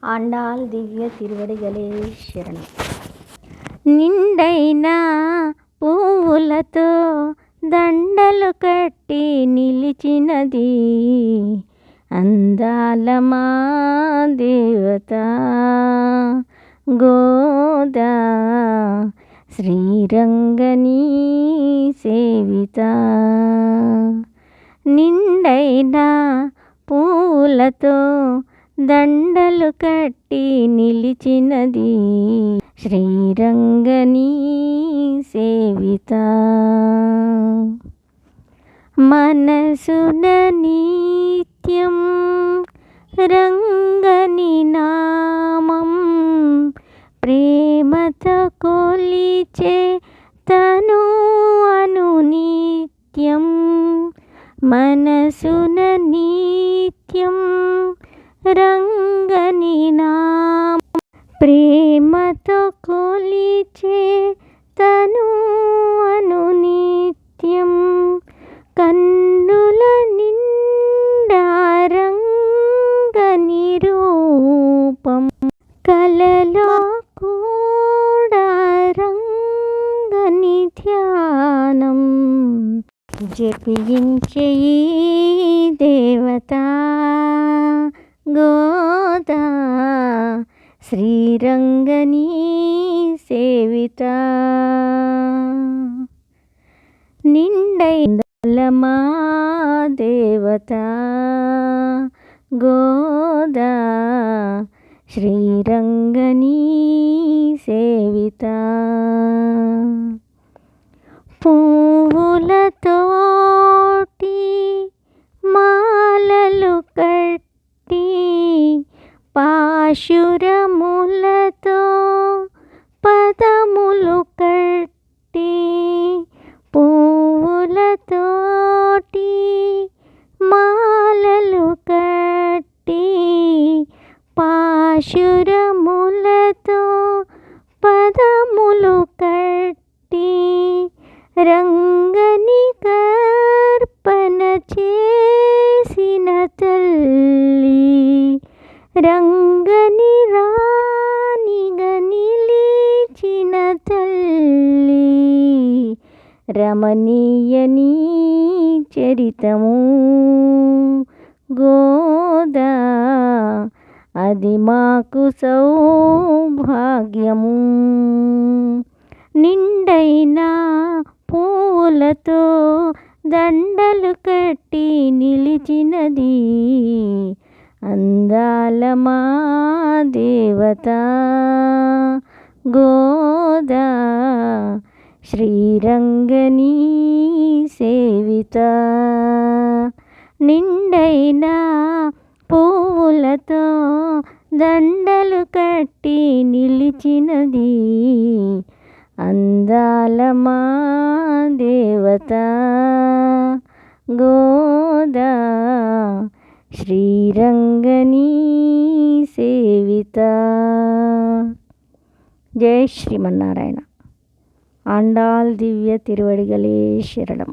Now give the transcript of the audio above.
ఆండాళ్ దివ్య తిరువడిగలే శరణం. నిండైన పువ్వులతో దండలు కట్టి నిలిచినది అందాల మా దేవత గోదా శ్రీరంగనీ సేవిత. నిండైన పూలతో దండలు కట్టి నిలిచినది శ్రీరంగనీ సేవిత. మనసున నిత్యం రంగని నామం ప్రేమతో కొలిచే తను అను నిత్యం. మనసున నిత్యం రంగని నామం ప్రేమతో కొలిచే తను అను నిత్యం. కన్నుల నిండా రంగని రూపం కలలో కూడా రంగని ధ్యానం. జపించే ఈ దేవత గోదా శ్రీరంగనీ సేవిత. నిండైన మా దేవత గోదా శ్రీరంగనీ సేవిత. పువ్వులతోటి మాలలు కట్టి పాశురములతో పదములు కట్టి పువ్వులతోటి మాలలు కట్టి పాశురములతో పదములు కట్టి రంగని కర్పణ చేసిన తల్లి రంగని రాణిగా నిలిచిన తల్లి. రమణీయనీ చరితము గోదా అది మాకు సౌభాగ్యము. నిండైన పూలతో దండలు కట్టి నిలిచినది అందాల మా దేవత గోదా శ్రీరంగనీ సేవిత. నిండైన పువ్వులతో దండలు కట్టి నిలిచినది అందాల మా దేవత గోదా శ్రీరంగనీ సేవిత. జై శ్రీమన్నారాయణ. ఆండాళ్ దివ్య తిరువడిగలే శరణం.